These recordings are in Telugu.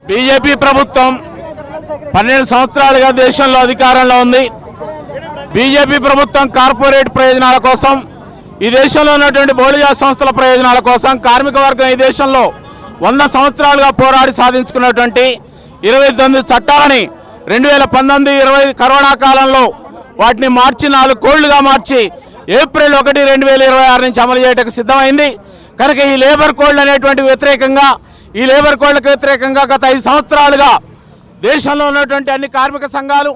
బీజేపీ ప్రభుత్వం 12 సంవత్సరాలుగా దేశంలో అధికారంలో ఉంది. బీజేపీ ప్రభుత్వం కార్పొరేట్ ప్రయోజనాల కోసం, ఈ దేశంలో ఉన్నటువంటి బహుళజాతి సంస్థల ప్రయోజనాల కోసం కార్మిక వర్గం ఈ దేశంలో 100 సంవత్సరాలుగా పోరాడి సాధించుకున్నటువంటి 29 చట్టాలని 2019-20 కరోనా కాలంలో వాటిని మార్చి 4 కోళ్లుగా మార్చి ఏప్రిల్ 1, 2026 నుంచి అమలు చేయడానికి సిద్ధమైంది. కనుక ఈ లేబర్ కోడ్లు అనేటువంటి వ్యతిరేకంగా, ఈ లేబర్ కోడ్లకు వ్యతిరేకంగా గత 5 సంవత్సరాలుగా దేశంలో ఉన్నటువంటి అన్ని కార్మిక సంఘాలు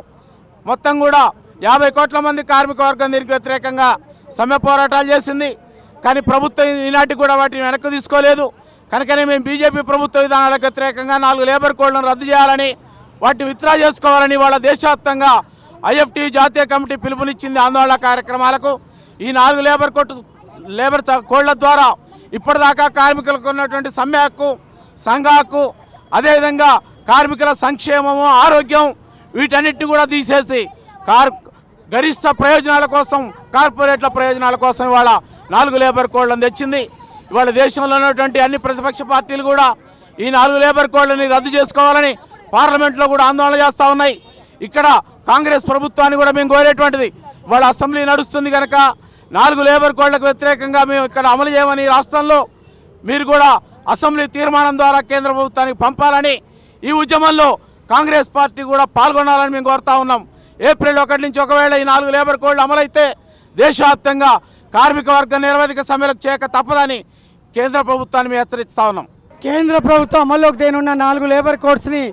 మొత్తం కూడా 50 కోట్ల మంది కార్మిక వర్గం దీనికి వ్యతిరేకంగా సమ్మె పోరాటాలు చేసింది. కానీ ప్రభుత్వం ఈనాటికి కూడా వాటిని వెనక్కి తీసుకోలేదు. కనుకనే మేము బీజేపీ ప్రభుత్వ విధానాలకు వ్యతిరేకంగా 4 లేబర్ కోడ్లను రద్దు చేయాలని, వాటిని విత్డ్రా చేసుకోవాలని వాళ్ళ దేశవ్యాప్తంగా ఐఎఫ్టీ జాతీయ కమిటీ పిలుపునిచ్చింది ఆందోళన కార్యక్రమాలకు. ఈ 4 లేబర్ కోడ్ల ద్వారా ఇప్పటిదాకా కార్మికులకు ఉన్నటువంటి సమ్మె హక్కు, సంఘ హక్కు, అదేవిధంగా కార్మికుల సంక్షేమము, ఆరోగ్యం వీటన్నిటిని కూడా తీసేసి గరిష్ట ప్రయోజనాల కోసం, కార్పొరేట్ల ప్రయోజనాల కోసం ఇవాళ 4 లేబర్ కోడ్లను తెచ్చింది. ఇవాళ దేశంలో ఉన్నటువంటి అన్ని ప్రతిపక్ష పార్టీలు కూడా ఈ 4 లేబర్ కోడ్లని రద్దు చేసుకోవాలని పార్లమెంట్లో కూడా ఆందోళన చేస్తూ ఉన్నాయి. ఇక్కడ కాంగ్రెస్ ప్రభుత్వాన్ని కూడా మేము కోరేటువంటిది, ఇవాళ అసెంబ్లీ నడుస్తుంది కనుక 4 లేబర్ కోడ్లకు వ్యతిరేకంగా మేము ఇక్కడ అమలు చేయమని రాష్ట్రంలో మీరు కూడా అసెంబ్లీ తీర్మానం ద్వారా కేంద్ర ప్రభుత్వానికి పంపాలని, ఈ ఉద్యమంలో కాంగ్రెస్ పార్టీ కూడా పాల్గొనాలని మేము కోరుతా ఉన్నాం. ఏప్రిల్ 1 నుంచి ఒకవేళ ఈ 4 లేబర్ కోడ్లు అమలైతే దేశవ్యాప్తంగా కార్మిక వర్గ నిరవధిక సమ్మెలకు చేయక తప్పదని కేంద్ర ప్రభుత్వాన్ని మేము హెచ్చరిస్తా ఉన్నాం. కేంద్ర ప్రభుత్వం అమల్లోకి తేనున్న 4 లేబర్ కోడ్స్ని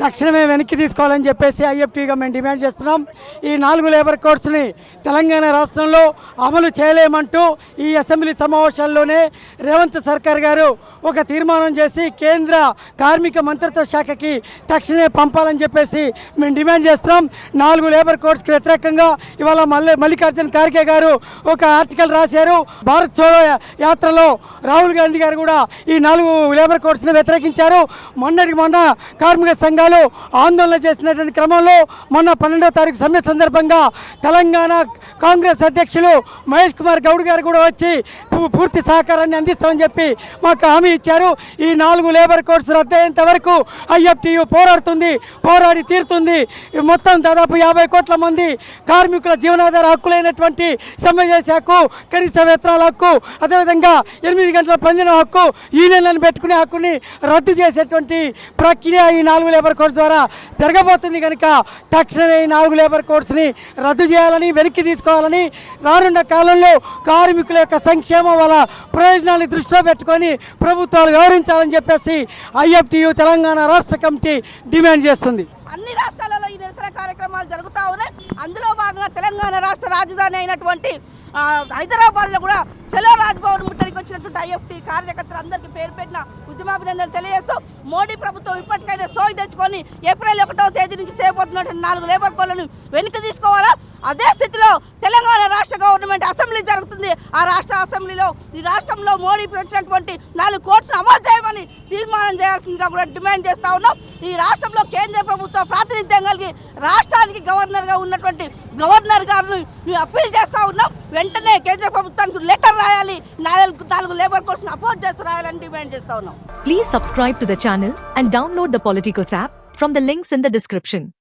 తక్షణమే వెనక్కి తీసుకోవాలని చెప్పేసి ఐఎఫ్టీగా మేము డిమాండ్ చేస్తున్నాం. ఈ 4 లేబర్ కోడ్స్ని తెలంగాణ రాష్ట్రంలో అమలు చేయలేమంటూ ఈ అసెంబ్లీ సమావేశాల్లోనే రేవంత్ సర్కార్ గారు ఒక తీర్మానం చేసి కేంద్ర కార్మిక మంత్రిత్వ శాఖకి తక్షణమే పంపాలని చెప్పేసి మేము డిమాండ్ చేస్తున్నాం. 4 లేబర్ కోడ్స్కి వ్యతిరేకంగా ఇవాళ మల్లికార్జున ఖార్గే గారు ఒక ఆర్టికల్ రాశారు. భారత్ చోడో యాత్రలో రాహుల్ గాంధీ గారు కూడా ఈ 4 లేబర్ కోడ్స్ని వ్యతిరేకించారు. మొన్న కార్మిక సంఘాలు ఆందోళన చేసినటువంటి క్రమంలో మొన్న 12వ తారీఖు సమ్మె సందర్భంగా తెలంగాణ కాంగ్రెస్ అధ్యక్షులు మహేష్ కుమార్ గౌడ్ గారు కూడా వచ్చి పూర్తి సహకారాన్ని అందిస్తామని చెప్పి మాకు హామీ ఇచ్చారు. ఈ 4 లేబర్ కోడ్స్ రద్దయ్యేంత వరకు ఐఎఫ్టీయు పోరాడి తీరుతుంది. మొత్తం దాదాపు 50 కోట్ల మంది కార్మికుల జీవనాధార హక్కులైనటువంటి సమ్మె చేసే హక్కు, కనీస వేతనాల హక్కు, అదేవిధంగా 8 గంటల పనిదిన హక్కు, యూనియన్లను పెట్టుకునే హక్కుని రద్దు చేసేటువంటి ప్రక్రియ ఈ 4 లేబర్ కోడ్స్ ద్వారా జరగబోతుంది. కనుక తక్షణమే ఈ 4 లేబర్ కోడ్స్ని రద్దు చేయాలని, వెనక్కి తీసుకోవాలని, రానున్న కాలంలో కార్మికుల యొక్క సంక్షేమం, వాళ్ళ ప్రయోజనాన్ని దృష్టిలో పెట్టుకొని ప్రభుత్వాలు వ్యవహరించాలని చెప్పేసి ఐఎఫ్టీయు తెలంగాణ రాష్ట్ర కమిటీ డిమాండ్ చేస్తుంది. అన్ని రాష్ట్రాలలో ఈ నిరసన కార్యక్రమాలు జరుగుతూ ఉన్నాయి. అందులో భాగంగా తెలంగాణ రాష్ట్ర రాజధాని అయినటువంటి హైదరాబాద్లో కూడా చలో రాజ్భవన్ ముట్టడికి వచ్చినటువంటి ఐఎఫ్టీ కార్యకర్తలందరికీ పేరు పెట్టిన ఉద్యమాభినందనలు తెలియజేస్తూ మోడీ ప్రభుత్వం ఇప్పటికైనా సోయి తెచ్చుకొని ఏప్రిల్ 1వ తేదీ నుంచి చేయబోతున్నటువంటి 4 లేబర్ కోడ్లను వెనక్కి తీసుకోవాలా. అదే స్థితిలో తెలంగాణ రాష్ట్ర గవర్నమెంట్ అసెంబ్లీ జరుగుతుంది. ఆ రాష్ట్ర అసెంబ్లీలో ఈ రాష్ట్రంలో మోడీ తెచ్చినటువంటి 4 కోడ్స్ అమలు చేయమని తీర్మానం చేయాల్సిందిగా కూడా డిమాండ్ చేస్తూ ఉన్నాం. ఈ రాష్ట్రంలో కేంద్ర ప్రభుత్వ ప్రాతినిధ్యం కలిగి రాష్ట్రానికి గవర్నర్గా ఉన్నటువంటి గవర్నర్ గారిని అప్పీల్ చేస్తూ ఉన్నాం. వెంటనే కేంద్ర ప్రభుత్వానికి లెటర్ రాయాలి, 4 లేబర్ కోడ్స్ అపోజ్ చేస్తూ రాయాలని డిమాండ్ చేస్తూ ఉన్నాం. Please subscribe to the channel and download the Politicos app from the links in the description.